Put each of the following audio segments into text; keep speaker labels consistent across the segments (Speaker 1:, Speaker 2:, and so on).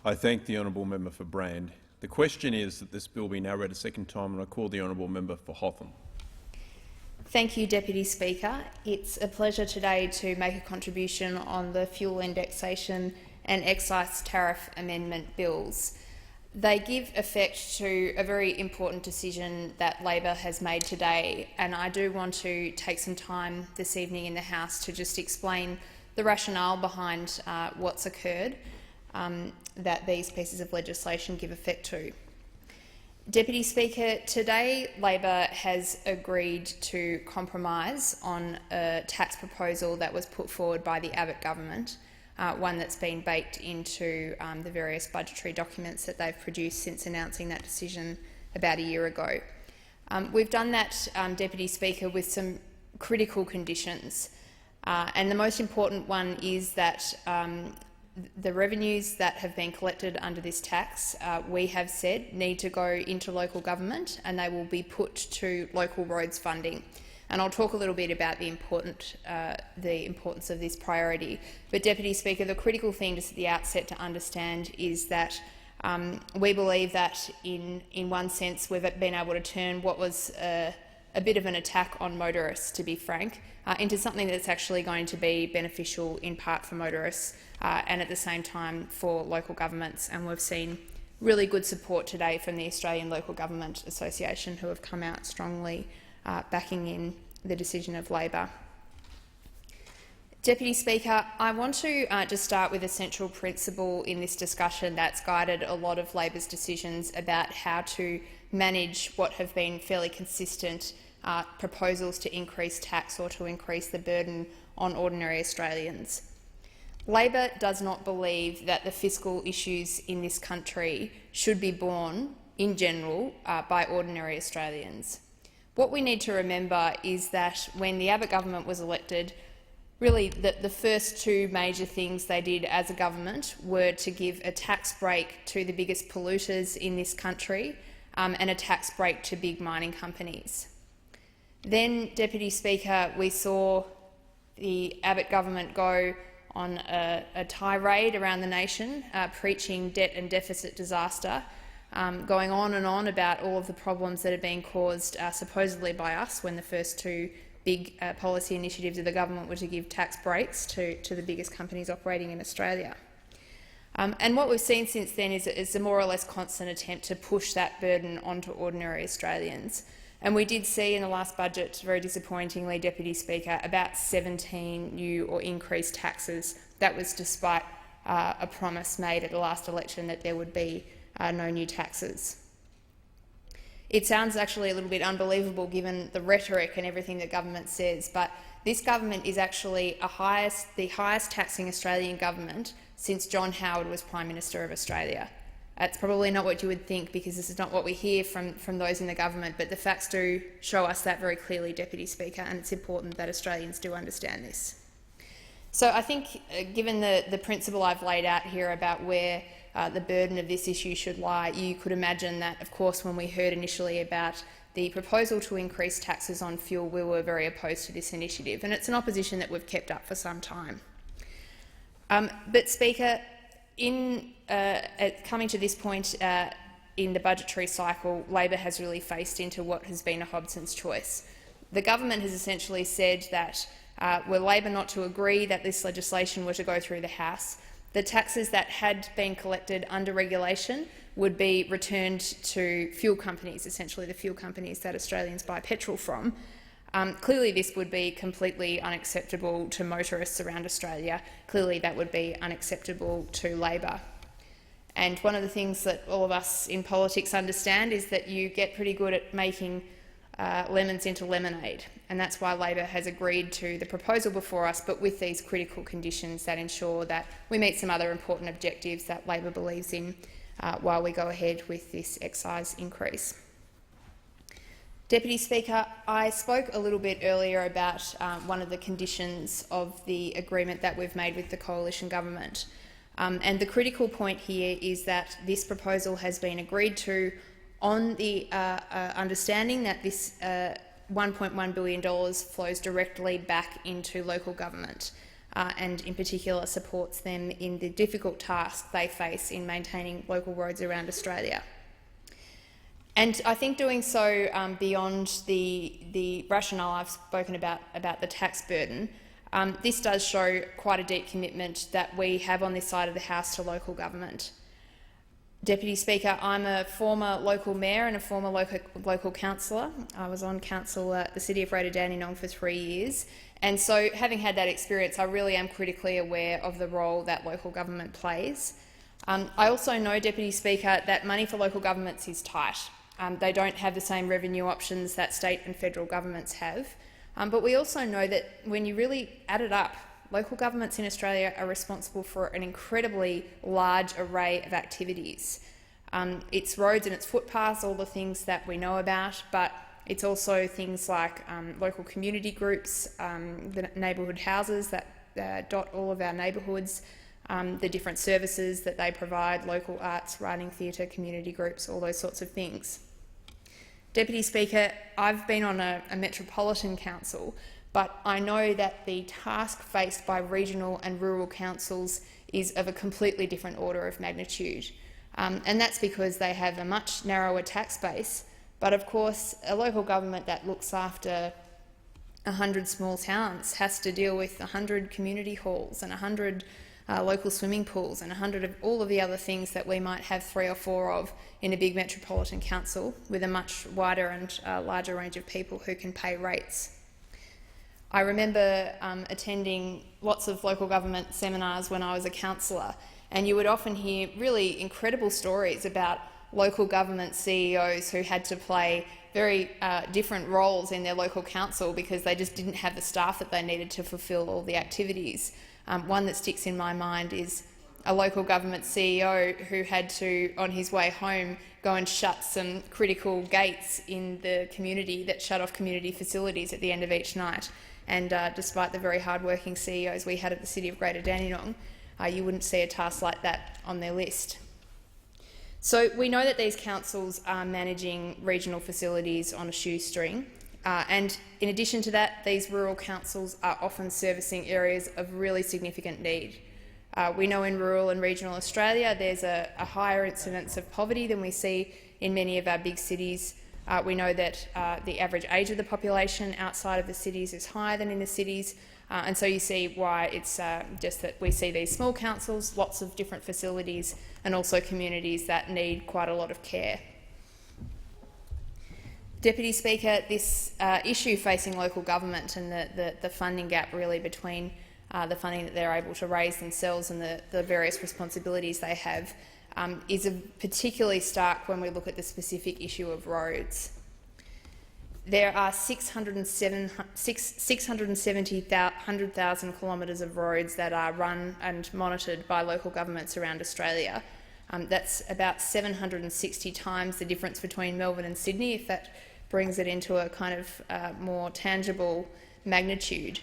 Speaker 1: I thank the honourable member for Brand. The question is that this bill be now read a second time, and I call the honourable member for Hotham.
Speaker 2: Thank you, Deputy Speaker. It's a pleasure today to make a contribution on the fuel indexation and excise tariff amendment bills. They give effect to a very important decision that Labor has made today, and I do want to take some time this evening in the House to just explain the rationale behind what's occurred that these pieces of legislation give effect to. Deputy Speaker, today Labor has agreed to compromise on a tax proposal that was put forward by the Abbott government, one that's been baked into the various budgetary documents that they've produced since announcing that decision about a year ago. We've done that, Deputy Speaker, with some critical conditions, and the most important one is that the revenues that have been collected under this tax, we have said, need to go into local government, and they will be put to local roads funding. And I'll talk a little bit about the importance of this priority. But, Deputy Speaker, the critical thing just at the outset to understand is that we believe that, in one sense, we've been able to turn what was a bit of an attack on motorists, to be frank, into something that's actually going to be beneficial in part for motorists and at the same time for local governments. And we've seen really good support today from the Australian Local Government Association, who have come out strongly backing in the decision of Labor. Deputy Speaker, I want to just start with a central principle in this discussion that's guided a lot of Labor's decisions about how to manage what have been fairly consistent proposals to increase tax or to increase the burden on ordinary Australians. Labor does not believe that the fiscal issues in this country should be borne, in general, by ordinary Australians. What we need to remember is that when the Abbott government was elected, really the first two major things they did as a government were to give a tax break to the biggest polluters in this country and a tax break to big mining companies. Then, Deputy Speaker, we saw the Abbott government go on a tirade around the nation, preaching debt and deficit disaster, going on and on about all of the problems that are being caused supposedly by us when the first two big policy initiatives of the government were to give tax breaks to the biggest companies operating in Australia. And what we've seen since then is a more or less constant attempt to push that burden onto ordinary Australians. And we did see in the last budget, very disappointingly, Deputy Speaker, about 17 new or increased taxes. That was despite a promise made at the last election that there would be no new taxes. It sounds actually a little bit unbelievable given the rhetoric and everything that government says, but this government is actually the highest taxing Australian government since John Howard was Prime Minister of Australia. That's probably not what you would think, because this is not what we hear from those in the government, but the facts do show us that very clearly, Deputy Speaker, and it's important that Australians do understand this. So I think, given the principle I've laid out here about where the burden of this issue should lie, you could imagine that, of course, when we heard initially about the proposal to increase taxes on fuel, we were very opposed to this initiative, and it's an opposition that we've kept up for some time. But, Speaker, coming to this point in the budgetary cycle, Labor has really faced into what has been a Hobson's choice. The government has essentially said that were Labor not to agree that this legislation were to go through the House, the taxes that had been collected under regulation would be returned to fuel companies, essentially the fuel companies that Australians buy petrol from. Clearly this would be completely unacceptable to motorists around Australia. Clearly that would be unacceptable to Labor. And one of the things that all of us in politics understand is that you get pretty good at making lemons into lemonade, and that's why Labor has agreed to the proposal before us, but with these critical conditions that ensure that we meet some other important objectives that Labor believes in while we go ahead with this excise increase. Deputy Speaker, I spoke a little bit earlier about one of the conditions of the agreement that we've made with the coalition government. And the critical point here is that this proposal has been agreed to on the understanding that this $1.1 billion flows directly back into local government. and in particular supports them in the difficult task they face in maintaining local roads around Australia. And I think doing so beyond the rationale I've spoken about the tax burden, this does show quite a deep commitment that we have on this side of the House to local government. Deputy Speaker, I'm a former local mayor and a former local councillor. I was on council at the City of Greater Dandenong for 3 years, and so having had that experience, I really am critically aware of the role that local government plays. I also know, Deputy Speaker, that money for local governments is tight. They don't have the same revenue options that state and federal governments have. But we also know that when you really add it up, local governments in Australia are responsible for an incredibly large array of activities. It's roads and it's footpaths, all the things that we know about, but it's also things like local community groups, the neighbourhood houses that dot all of our neighbourhoods, the different services that they provide, local arts, writing, theatre, community groups, all those sorts of things. Deputy Speaker, I've been on a metropolitan council, but I know that the task faced by regional and rural councils is of a completely different order of magnitude. And that's because they have a much narrower tax base, but of course a local government that looks after 100 small towns has to deal with 100 community halls and 100 local swimming pools and 100 of all of the other things that we might have 3 or 4 of in a big metropolitan council with a much wider and larger range of people who can pay rates. I remember attending lots of local government seminars when I was a councillor, and you would often hear really incredible stories about local government CEOs who had to play very different roles in their local council because they just didn't have the staff that they needed to fulfil all the activities. One that sticks in my mind is a local government CEO who had to, on his way home, go and shut some critical gates in the community that shut off community facilities at the end of each night. And despite the very hard-working CEOs we had at the City of Greater Dandenong, you wouldn't see a task like that on their list. So we know that these councils are managing regional facilities on a shoestring, and in addition to that, these rural councils are often servicing areas of really significant need. We know in rural and regional Australia there's a higher incidence of poverty than we see in many of our big cities. We know that the average age of the population outside of the cities is higher than in the cities, and so you see why it's just that we see these small councils, lots of different facilities, and also communities that need quite a lot of care. Deputy Speaker, this issue facing local government and the funding gap really between the funding that they're able to raise themselves and the various responsibilities they have is particularly stark when we look at the specific issue of roads. There are 670,000 kilometres of roads that are run and monitored by local governments around Australia. That's about 760 times the difference between Melbourne and Sydney, if that brings it into a kind of more tangible magnitude.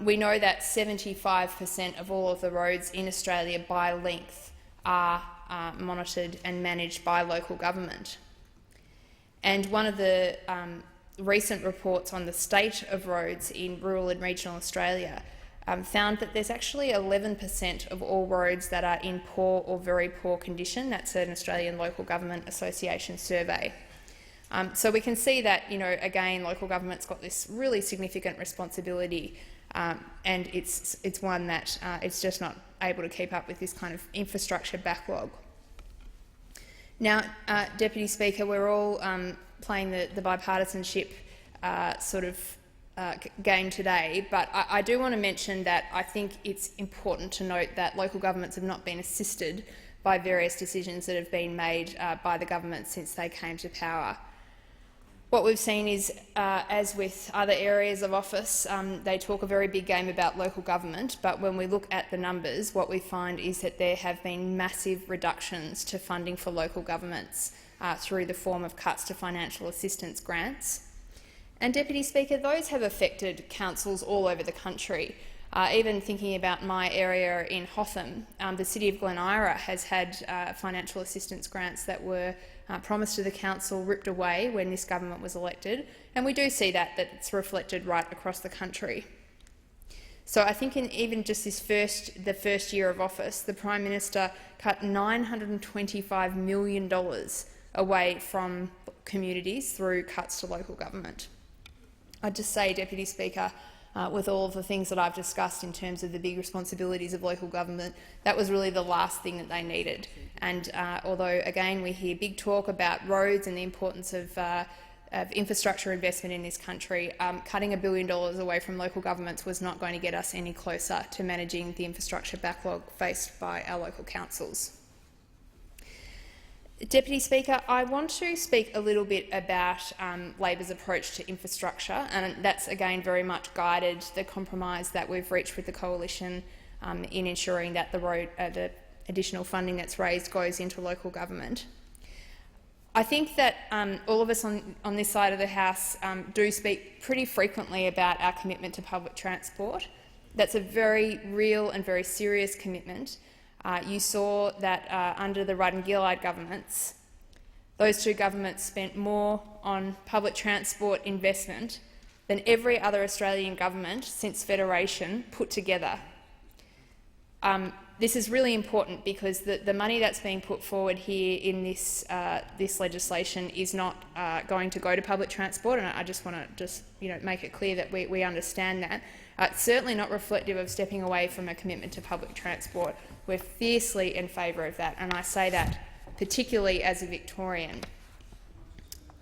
Speaker 2: We know that 75% of all of the roads in Australia by length are monitored and managed by local government. And one of the recent reports on the state of roads in rural and regional Australia found that there's actually 11% of all roads that are in poor or very poor condition. That's an Australian Local Government Association survey. So we can see that, again, local government's got this really significant responsibility, and it's one that it's just not able to keep up with this kind of infrastructure backlog. Now, Deputy Speaker, we're all playing the bipartisanship game today, but I do want to mention that I think it's important to note that local governments have not been assisted by various decisions that have been made by the government since they came to power. What we've seen is, as with other areas of office, they talk a very big game about local government, but when we look at the numbers, what we find is that there have been massive reductions to funding for local governments through the form of cuts to financial assistance grants. And, Deputy Speaker, those have affected councils all over the country. Even thinking about my area in Hotham, the City of Glen Eira has had financial assistance grants that were promised to the council ripped away when this government was elected, and we do see that it's reflected right across the country. So I think in even just the first year of office, the Prime Minister cut $925 million away from communities through cuts to local government. I'd just say, Deputy Speaker, with all of the things that I've discussed in terms of the big responsibilities of local government, that was really the last thing that they needed. And although, again, we hear big talk about roads and the importance of infrastructure investment in this country, cutting $1 billion away from local governments was not going to get us any closer to managing the infrastructure backlog faced by our local councils. Deputy Speaker, I want to speak a little bit about Labor's approach to infrastructure, and that's again very much guided the compromise that we've reached with the coalition in ensuring that the additional funding that's raised goes into local government. I think that all of us on this side of the House do speak pretty frequently about our commitment to public transport. That's a very real and very serious commitment. You saw that under the Rudd and Gillard governments, those two governments spent more on public transport investment than every other Australian government since Federation put together. This is really important because the money that's being put forward here in this legislation is not going to go to public transport, and I just want to make it clear that we understand that. It's certainly not reflective of stepping away from a commitment to public transport. We're fiercely in favour of that, and I say that particularly as a Victorian.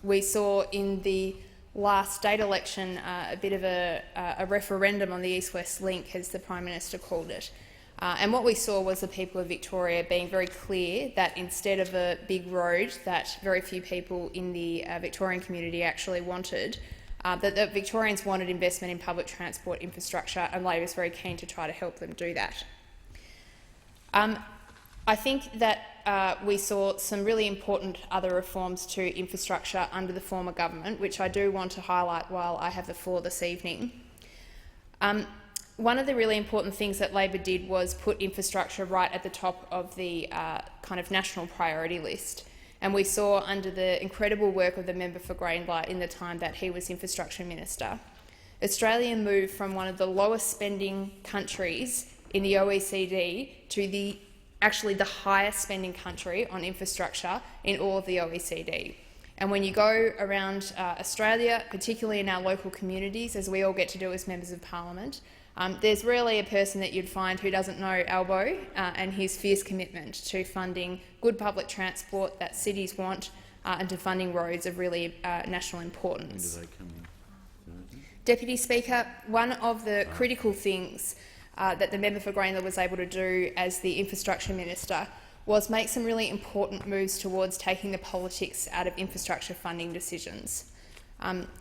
Speaker 2: We saw in the last state election a bit of a referendum on the East-West link, as the Prime Minister called it. And what we saw was the people of Victoria being very clear that instead of a big road that very few people in the Victorian community actually wanted, that the Victorians wanted investment in public transport infrastructure, and Labor is very keen to try to help them do that. I think that we saw some really important other reforms to infrastructure under the former government, which I do want to highlight while I have the floor this evening. One of the really important things that Labor did was put infrastructure right at the top of the kind of national priority list. And we saw under the incredible work of the member for Greenblatt in the time that he was Infrastructure Minister, Australia moved from one of the lowest spending countries in the OECD to actually the highest spending country on infrastructure in all of the OECD. And when you go around Australia, particularly in our local communities, as we all get to do as members of parliament, there's rarely a person that you'd find who doesn't know Albo and his fierce commitment to funding good public transport that cities want and to funding roads of really national importance. Deputy Speaker, one of the critical things that the member for Greenlaw was able to do as the Infrastructure Minister was make some really important moves towards taking the politics out of infrastructure funding decisions.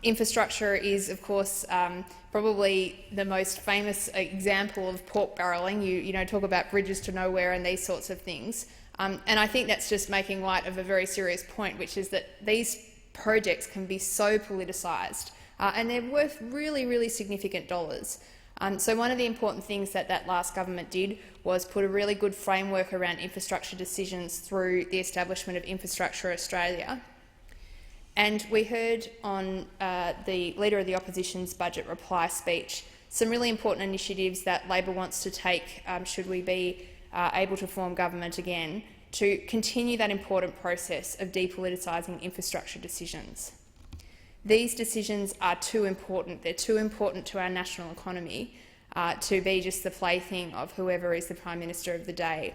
Speaker 2: Infrastructure is, of course, probably the most famous example of pork barrelling. You talk about bridges to nowhere and these sorts of things. And I think that's just making light of a very serious point, which is that these projects can be so politicised and they're worth really, really significant dollars. So one of the important things that last government did was put a really good framework around infrastructure decisions through the establishment of Infrastructure Australia. And we heard on the Leader of the Opposition's budget reply speech some really important initiatives that Labor wants to take, should we be able to form government again, to continue that important process of depoliticising infrastructure decisions. These decisions are too important. They're too important to our national economy to be just the plaything of whoever is the Prime Minister of the day.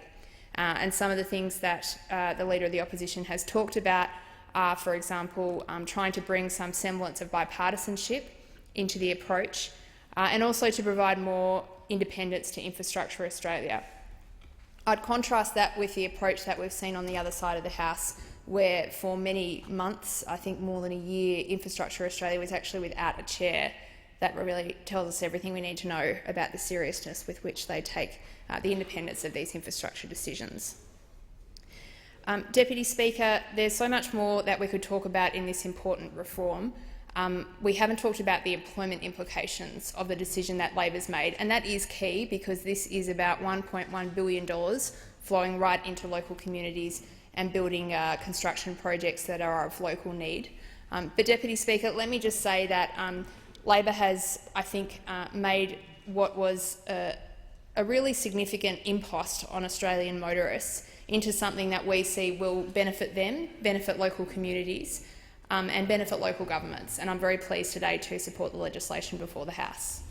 Speaker 2: And some of the things that the Leader of the Opposition has talked about are, for example, trying to bring some semblance of bipartisanship into the approach and also to provide more independence to Infrastructure Australia. I'd contrast that with the approach that we've seen on the other side of the House, where for many months, I think more than a year, Infrastructure Australia was actually without a chair. That really tells us everything we need to know about the seriousness with which they take the independence of these infrastructure decisions. Deputy Speaker, there's so much more that we could talk about in this important reform. We haven't talked about the employment implications of the decision that Labor's made, and that is key because this is about $1.1 billion flowing right into local communities and building construction projects that are of local need. But Deputy Speaker, let me just say that Labor has, I think, made what was a really significant impost on Australian motorists into something that we see will benefit them, benefit local communities, and benefit local governments. And I'm very pleased today to support the legislation before the House.